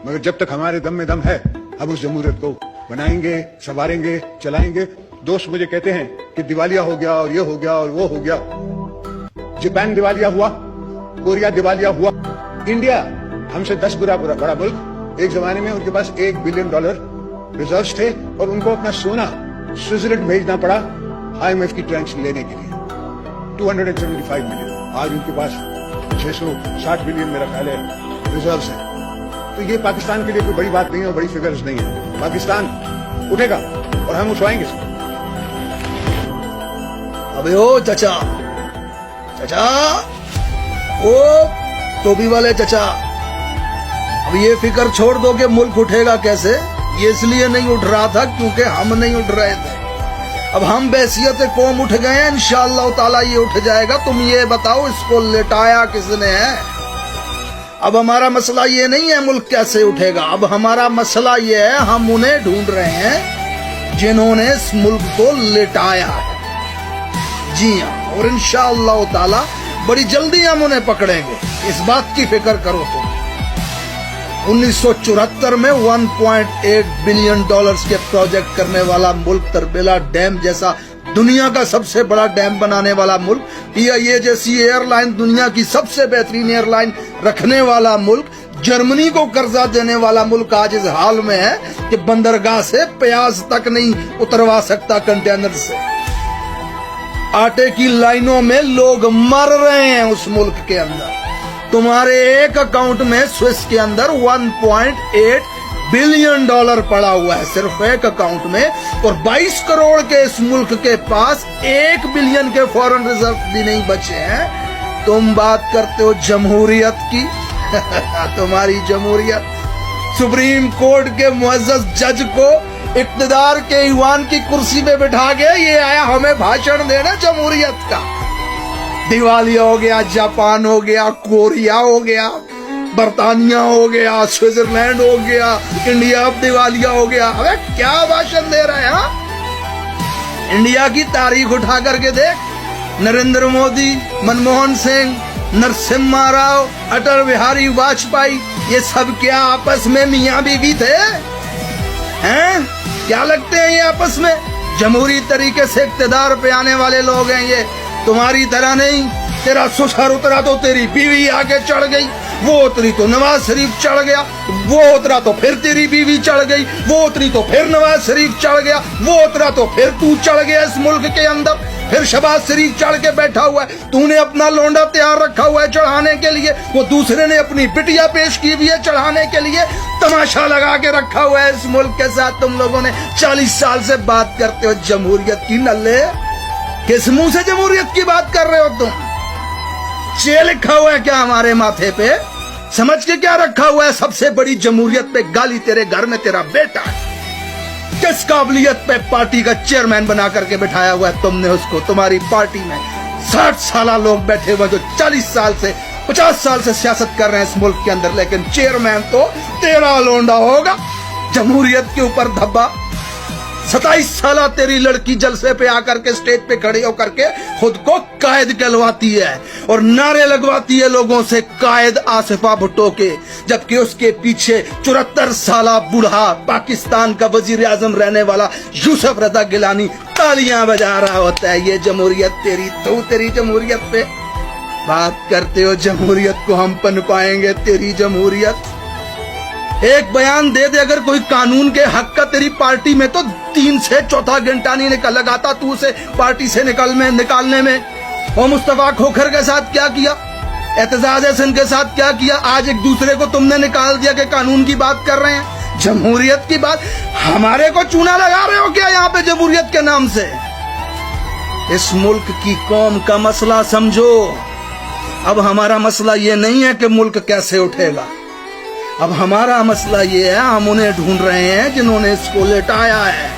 मगर जब तक हमारे दम में दम है हम उस जमहूरियत को बनाएंगे, संवारेंगे, चलाएंगे। दोस्त मुझे कहते हैं कि दिवालिया हो गया और ये हो गया और वो हो गया। जापान दिवालिया हुआ, कोरिया दिवालिया हुआ, इंडिया हमसे 10 गुना बड़ा मुल्क। एक जमाने में उनके पास $1 बिलियन रिजर्व्स थे और उनको अपना सोना स्विट्जरलैंड भेजना पड़ा IMF की ट्रांच लेने के लिए। 275 मिलियन। आज उनके पास 660 बिलियन मेरा ख्याल है रिजर्व्स हैं। तो ये पाकिस्तान के लिए कोई बड़ी बात नहीं है और बड़ी फिगर्स नहीं है। पाकिस्तान उठेगा और हम उठवाएंगे। अबे ओ चचा, चचा, ओ टोपी वाले चचा, अब ये फिक्र छोड़ दो कि मुल्क उठेगा कैसे। ये इसलिए नहीं उठ रहा था क्योंकि हम नहीं उठ रहे थे। अब हम बैसियत कौम उठ गए हैं, इंशाअल्लाह ताला ये उठ जाएगा। तुम ये बताओ इसको लेटाया किसने है। अब हमारा मसला ये नहीं है मुल्क कैसे उठेगा, अब हमारा मसला ये है हम उन्हें ढूंढ रहे हैं जिन्होंने इस मुल्क को लेटाया है। जी हाँ, और इंशाअल्लाह ताला बड़ी जल्दी हम उन्हें पकड़ेंगे, इस बात की फिक्र करो तुम। 1974 में $1.8 बिलियन के प्रोजेक्ट करने वाला मुल्क, तरबेला डैम जैसा दुनिया का सबसे बड़ा डैम बनाने वाला मुल्क, PIA जैसी एयरलाइन दुनिया की सबसे बेहतरीन एयरलाइन रखने वाला मुल्क, जर्मनी को कर्जा देने वाला मुल्क आज इस हाल में है कि बंदरगाह से प्याज तक नहीं उतरवा सकता कंटेनर से। आटे की लाइनों में लोग मर रहे हैं उस मुल्क के अंदर। तुम्हारे एक अकाउंट में स्विस के अंदर $1.8 बिलियन पड़ा हुआ है सिर्फ एक अकाउंट में, और 22 करोड़ के इस मुल्क के पास 1 बिलियन के फॉरेन रिजर्व भी नहीं बचे हैं। तुम बात करते हो जमहूरियत की तुम्हारी जमहूरियत, सुप्रीम कोर्ट के मुअज़्ज़ज़ जज को इक़्तिदार के ईवान की कुर्सी पे बिठा के ये आया हमें भाषण देना जमहूरियत का। दिवालिया हो गया, जापान हो गया, कोरिया हो गया, बर्तानिया हो गया, स्विट्जरलैंड हो गया, इंडिया अब दिवालिया हो गया। अबे क्या भाषण दे रहे हैं। इंडिया की तारीख उठा करके देख, नरेंद्र मोदी, मनमोहन सिंह, नरसिम्हा राव, अटल बिहारी वाजपेयी, ये सब क्या आपस में मियां बीवी थे हैं? क्या लगते हैं ये आपस में? जमहूरी तरीके से इक़्तिदार पे आने वाले लोग हैं ये, तुम्हारी तरह नहीं। तेरा ससुर उतरा तो तेरी बीवी आगे चढ़ गई, वो उतरी तो नवाज शरीफ चढ़ गया, वो उतरा तो फिर तेरी बीवी चढ़ गई, वो उतरी तो फिर नवाज शरीफ चढ़ गया, वो उतरा तो फिर तू चढ़ गया इस मुल्क के अंदर, फिर शहबाज शरीफ चढ़ के बैठा हुआ है। तूने अपना लोंडा तैयार रखा हुआ है चढ़ाने के लिए, वो दूसरे ने अपनी बिटिया पेश की हुई है चढ़ाने के लिए। तमाशा लगा के रखा हुआ है इस मुल्क के साथ तुम लोगों ने। 40 साल से बात करते हो जमहूरियत की, नल्ले किस मुंह से जमहूरियत की बात कर रहे हो तुम? चे लिखा हुआ है क्या हमारे माथे पे? समझ के क्या रखा हुआ है? सबसे बड़ी जमहूरियत पे गाली तेरे घर में तेरा बेटा है। किस काबिलियत पे पार्टी का चेयरमैन बना करके बिठाया हुआ है तुमने उसको? तुम्हारी पार्टी में 60 साल लोग बैठे हुए जो 40 साल से 50 साल से सियासत कर रहे हैं इस मुल्क के अंदर, लेकिन चेयरमैन तो तेरा लोंडा होगा। जमहूरियत के ऊपर धब्बा। 27 साल तेरी लड़की जलसे पे आकर के स्टेज पे खड़ी होकर के खुद को कायद कहलवाती है और नारे लगवाती है लोगों से, कायद आसिफा भुट्टो के, जबकि उसके पीछे 74 साल बूढ़ा पाकिस्तान का वजीर आजम रहने वाला यूसुफ रजा गिलानी तालियां बजा रहा होता है। ये जमहूरियत तेरी, तो तेरी जमहूरियत पे बात करते हो। जमहूरियत को हम पन पाएंगे तेरी जमहूरियत। एक बयान दे दे अगर कोई कानून के हक का तेरी पार्टी में, तो 3 से 4 घंटा नहीं निकल लगाता तू उसे पार्टी से निकालने में। और मुस्तफा खोखर के साथ क्या किया, एतजाज हसन के साथ क्या किया, आज एक दूसरे को तुमने निकाल दिया कि कानून की बात कर रहे हैं, जमहूरियत की बात। हमारे को चूना लगा रहे हो क्या यहाँ पे जमहूरियत के नाम से? इस मुल्क की कौम का मसला समझो। अब हमारा मसला ये नहीं है कि मुल्क कैसे उठेगा, अब हमारा मसला ये है हम उन्हें ढूंढ रहे हैं जिन्होंने इसको लेटाया है।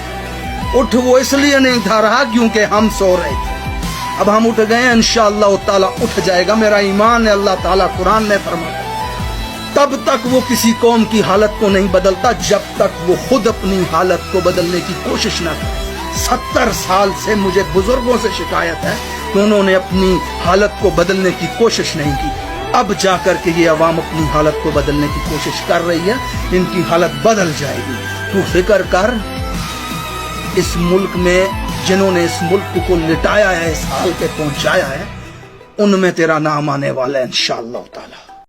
उठ वो इसलिए नहीं था रहा क्योंकि हम सो रहे थे, अब हम उठ गए, इंशाअल्लाह ताला उठ जाएगा। मेरा ईमान है, अल्लाह ताला कुरान में फरमाता तब तक वो किसी कौम की हालत को नहीं बदलता जब तक वो खुद अपनी हालत को बदलने की कोशिश न करे। 70 साल से मुझे बुजुर्गों से शिकायत है कि उन्होंने अपनी हालत को बदलने की कोशिश नहीं की। اب جا کر کے یہ عوام اپنی حالت کو بدلنے کی کوشش کر رہی ہے. ان کی حالت بدل جائے گی. تو فکر کر, اس ملک میں جنہوں نے اس ملک کو لٹایا ہے, اس حال پہ پہنچایا ہے, ان میں تیرا نام آنے والا ہے انشاءاللہ تعالی.